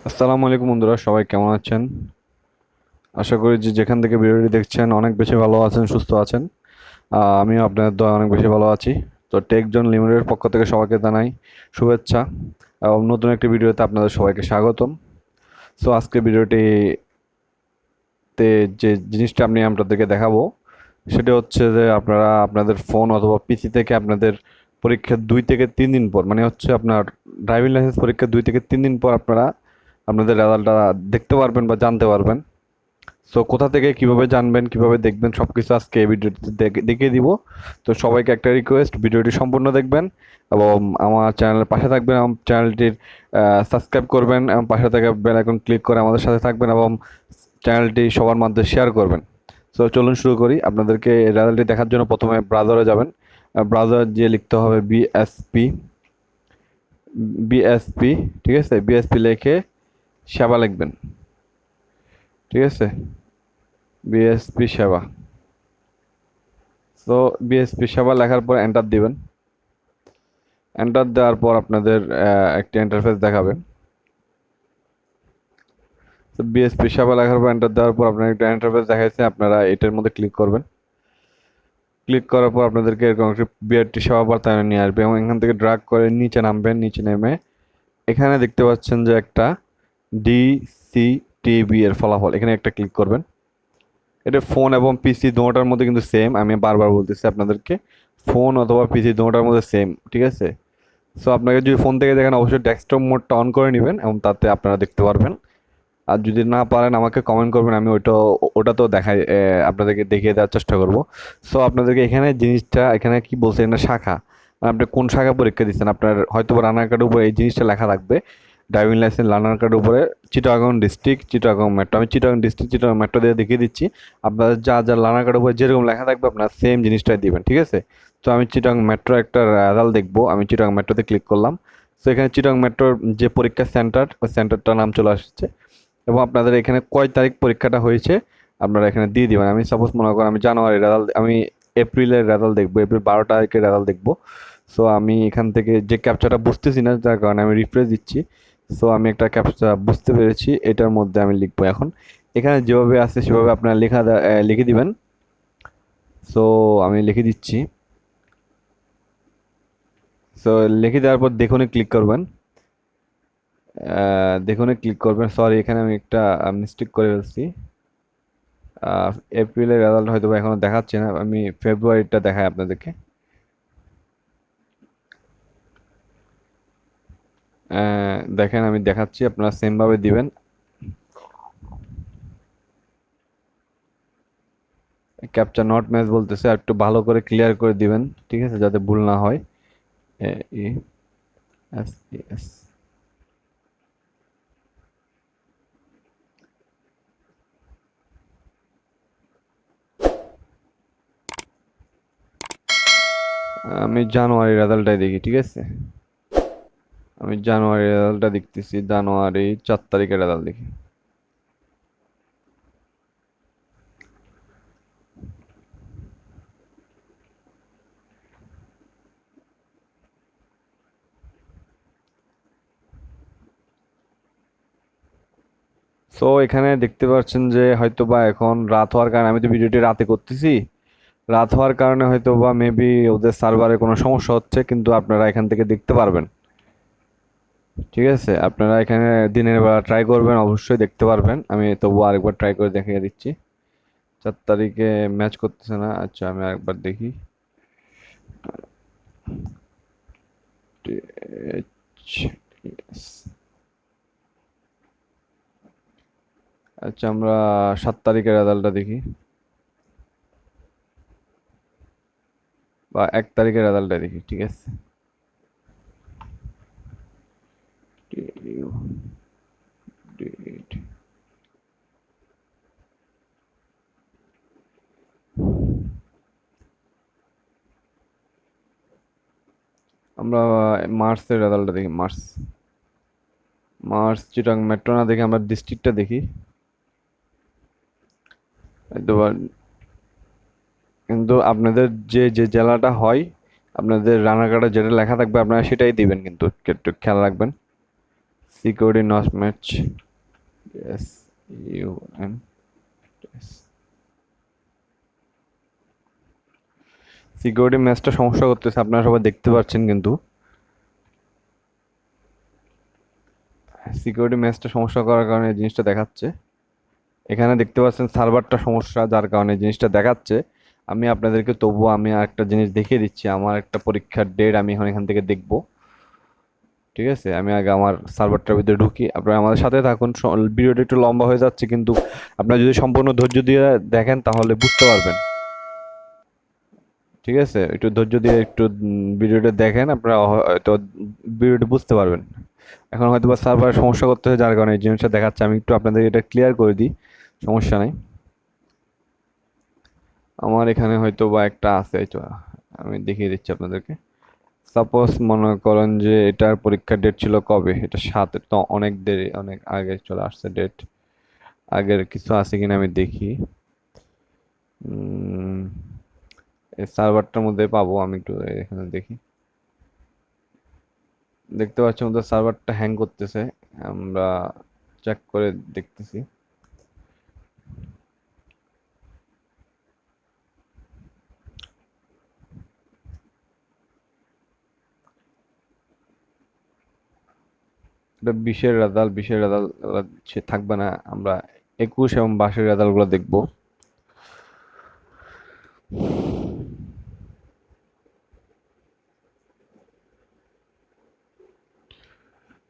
আসসালামু আলাইকুম বন্ধুরা, সবাই কেমন আছেন? আশা করি যে যেখান থেকে ভিডিওটি দেখছেন অনেক বেশি ভালো আছেন, সুস্থ আছেন। আমিও আপনাদের দোয়া অনেক বেশি ভালো আছি। তো টেকজন লিমিটেডের পক্ষ থেকে সবাইকে জানাই শুভেচ্ছা এবং নতুন একটি ভিডিওতে আপনাদের সবাইকে স্বাগতম। সো আজকে ভিডিওটিতে যে জিনিসটা আমি আপনাদেরকে দেখাবো সেটা হচ্ছে যে আপনারা আপনাদের ফোন অথবা পিসি থেকে আপনাদের পরীক্ষার 2 থেকে 3 দিন পর, মানে হচ্ছে আপনার ড্রাইভিং লাইসেন্স পরীক্ষার 2 থেকে 3 দিন পর আপনারা আপনাদের রেজাল্টটা দেখতে পারবেন বা জানতে পারবেন। সো কোথা থেকে কিভাবে জানবেন, কিভাবে দেখবেন, সবকিছু আজকে এই ভিডিওতে দেখিয়ে দিব। তো সবাইকে একটা রিকোয়েস্ট, ভিডিওটি সম্পূর্ণ দেখবেন এবং আমার চ্যানেলের পাশে থাকবেন, আমার চ্যানেলটির সাবস্ক্রাইব করবেন এবং পাশে থাকা বেল আইকন ক্লিক করে আমাদের সাথে থাকবেন এবং চ্যানেলটি সবার মধ্যে শেয়ার করবেন। সো চলুন শুরু করি। আপনাদেরকে রেজাল্টটি দেখার জন্য প্রথমে ব্রাউজারে যাবেন। ব্রাউজার যে লিখতে হবে বিএসপি, বিএসপি, ঠিক আছে? বিএসপি লিখে সেবা লিখবেন, ঠিক আছে? বিএসপি সেবা। তো বিএসপি সেবা লেখার পর এন্টার দিবেন। এন্টার দেওয়ার পর আপনাদের একটি ইন্টারফেস দেখাবে। তো বিএসপি সেবা লেখার পর এন্টার দেওয়ার পর আপনার একটা ইন্টারফেস দেখাচ্ছে, আপনারা এটার মধ্যে ক্লিক করবেন। ক্লিক করার পর আপনাদেরকে এরকম একটি বিআরটি সেবা বার্তায় নিয়ে আসবে এবং এখান থেকে ড্রাগ করে নিচে নামবেন। নিচে নেমে এখানে দেখতে পাচ্ছেন যে একটা ডিসিটিবি এর ফলাফল, এখানে একটা ক্লিক করবেন। এটা ফোন এবং পিসি দুটোটার মধ্যে কিন্তু সেম, আমি বারবার বলতেছি আপনাদেরকে, ফোন অথবা পিসি দুটোটার মধ্যে সেম, ঠিক আছে? সো আপনাকে যদি ফোন থেকে দেখেন অবশ্যই ডেস্কটপ মোডটা অন করে নেবেন এবং তাতে আপনারা দেখতে পারবেন। আর যদি না পারেন আমাকে কমেন্ট করবেন, আমি ওটাতেও দেখাই, আপনাদেরকে দেখিয়ে দেওয়ার চেষ্টা করব। সো আপনাদেরকে এখানে জিনিসটা, এখানে কি বলছে, এটা শাখা, মানে আপনি কোন শাখা পরীক্ষা দিচ্ছেন, আপনার হয়তো বা রানার কার্ডের উপরে এই জিনিসটা লেখা থাকবে। ড্রাইভিং লাইসেন্স রানার কার্ডের উপরে চিটাগং ডিস্ট্রিক্ট, চিটাগং মেট্রো, আমি চিটাগং ডিস্ট্রিক্ট চিটাগং মেট্রো দিয়ে দেখিয়ে দিচ্ছি। আপনাদের যা যা রানার কার্ডের উপরে যেরকম লেখা থাকবে আপনার সেম জিনিসটাই দিবেন, ঠিক আছে? তো আমি চিটাগং মেট্রো একটা রেজাল্ট দেখবো, আমি চিটাগং মেট্রোতে ক্লিক করলাম। তো এখানে চিটাগং মেট্রোর যে পরীক্ষা সেন্টার, ওই সেন্টারটার নাম চলে আসছে এবং আপনাদের এখানে কয় তারিখ পরীক্ষাটা হয়েছে আপনারা এখানে দিয়ে দিবেন। আমি সাপোজ মনে করেন আমি জানুয়ারি রেজাল্ট, আমি এপ্রিলের রেজাল্ট দেখবো, এপ্রিল 12 তারিখের রেজাল্ট দেখবো। সো আমি এখান থেকে যে ক্যাপচাটা বুঝতেছি না, যার কারণে আমি রিফ্রেশ দিচ্ছি। সো আমি একটা ক্যাপচা বুঝতে পেরেছি, এটার মধ্যে আমি লিখবো এখন। এখানে যেভাবে আছে সেভাবে আপনারা লিখে দিবেন। সো আমি লিখে দিচ্ছি। সো লিখে দেওয়ার পর দেখুনে ক্লিক করবেন। দেখুনে ক্লিক করবেন, সরি এখানে আমি একটা মিস্টেক করে ফেলছি। এপ্রিলের রেজাল্ট হয়তো বা এখনো দেখাচ্ছে না, আমি ফেব্রুয়ারিটা দেখাই আপনাদেরকে। দেখেন আমি দেখাচ্ছি, আপনারা সেম ভাবে দিবেন। ক্যাপচা নট ম্যাচ বলতেছে, আর একটু ভালো করে ক্লিয়ার করে দিবেন, ঠিক আছে, যাতে ভুল না হয়। এ ই এস ই এস। আমি জানুয়ারি রেজাল্টটাই দেখি, ঠিক আছে? আমি জানুয়ারি রেজাল্টটা দেখতেছি, জানুয়ারি 4 তারিখের রেজাল্ট দেখি। সো এখানে দেখতে পাচ্ছেন যে হয়তো বা এখন রাত হওয়ার কারণে, আমি তো ভিডিওটি রাতে করতেছি, রাত হওয়ার কারণে হয়তো বা মেবি ওদের সার্ভারে কোনো সমস্যা হচ্ছে, কিন্তু আপনারা এখান থেকে দেখতে পারবেন, ঠিক আছে? আপনারা এখানে দিনের বেলা ট্রাই করবেন, অবশ্যই দেখতে পারবেন। আমি তবুও আরেকবার ট্রাই করে দেখিয়ে দিচ্ছি। 4 তারিখে ম্যাচ করতেছে না, আচ্ছা আমি আরেকবার দেখি। আচ্ছা আমরা 7 তারিখের রেজাল্টটা দেখি, বা 1 তারিখের রেজাল্টটা দেখি, ঠিক আছে? আমরা মার্চের রেজাল্টটা দেখি, মার্চ। মার্চ চিটাং মেট্রো না দেখে আমরা ডিস্ট্রিক্টটা দেখি। হয়তো বা, কিন্তু আপনাদের যে যে জেলাটা হয়, আপনাদের রানাঘাটে যেটা লেখা থাকবে আপনারা সেটাই দিবেন, কিন্তু একটু খেয়াল রাখবেন। Security not match, S U N security ম্যাচটা সমস্যা করতেছে, আপনারা সবাই দেখতে পাচ্ছেন, কিন্তু সিকিউরিটি ম্যাচটা সমস্যা করার কারণে এই জিনিসটা দেখাচ্ছে। এখানে দেখতে পাচ্ছেন সার্ভারটা সমস্যা, যার কারণে এই জিনিসটা দেখাচ্ছে। আমি আপনাদেরকে তবুও আমি আরেকটা জিনিস দেখিয়ে দিচ্ছি, আমার একটা পরীক্ষার ডেট আমি এখন এখান থেকে দেখব। ঠিক আছে, আমি আগে আমার সার্ভারটার ভিতরে ঢুকি, আপনারা আমাদের সাথে থাকুন। ভিডিওটা একটু লম্বা হয়ে যাচ্ছে, কিন্তু আপনারা যদি সম্পূর্ণ ধৈর্য দিয়ে দেখেন তাহলে বুঝতে পারবেন। ঠিক আছে, একটু ধৈর্য দিয়ে একটু ভিডিওটা দেখেন, আপনারা হয়তো ভিডিওটা বুঝতে পারবেন। এখন হয়তো বা সার্ভার সমস্যা করতেছে, যার কারণে এই জিনিসটা দেখাচ্ছে। আমি একটু আপনাদের এটা ক্লিয়ার করে দিই, সমস্যা নাই। আমার এখানে হয়তো বা একটা আছে, এই তো আমি দেখিয়ে দিচ্ছি আপনাদেরকে। সাপোজ মনে করেন যে এটার পরীক্ষার ডেট ছিল কবে, এটা 7, তো অনেক দেরি, অনেক আগে চলে আসছে ডেট। আগের কিছু আছে কিনা আমি দেখি। এই সার্ভারটার মধ্যে পাবো, আমি একটু এখানে দেখি। দেখতে পাচ্ছি আমাদের সার্ভারটা হ্যাং করতেছে, আমরা চেক করে দেখতেছি। এটা 20-এর রেজাল্ট, 20-এর রেজাল্ট থাকবে না, আমরা 21 এবং 22-এর রেজাল্ট গুলো দেখবো।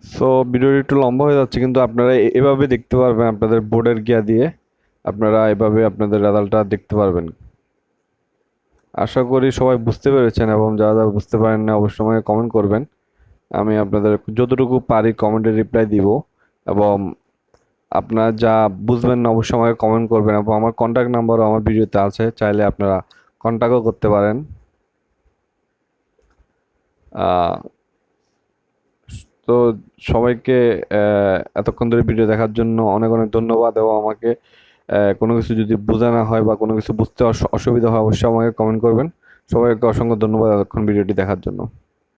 সো ভিডিওটি একটু লম্বা হয়ে যাচ্ছে, কিন্তু আপনারা এভাবে দেখতে পারবেন, আপনাদের বোর্ডের গিয়া দিয়ে আপনারা এভাবে আপনাদের রেজাল্টটা দেখতে পারবেন। আশা করি সবাই বুঝতে পেরেছেন, এবং যারা যারা বুঝতে পারেন না অবশ্যই আমাকে কমেন্ট করবেন। আমি আপনাদের যতটুকু পারি কমেন্টে রিপ্লাই দিব, এবং আপনারা যা বুঝবেন না অবশ্যই আমাকে কমেন্ট করবেন, এবং আমার কন্ট্যাক্ট নাম্বারও আমার ভিডিওতে আছে, চাইলে আপনারা কন্ট্যাক্টও করতে পারেন। আহ, তো সবাইকে এতক্ষণ ধরে ভিডিও দেখার জন্য অনেক অনেক ধন্যবাদ, এবং আমাকে কোনো কিছু যদি বোঝা না হয় বা কোনো কিছু বুঝতে অসুবিধা হয় অবশ্যই আমাকে কমেন্ট করবেন। সবাইকে অসংখ্য ধন্যবাদ এতক্ষণ ভিডিওটি দেখার জন্য।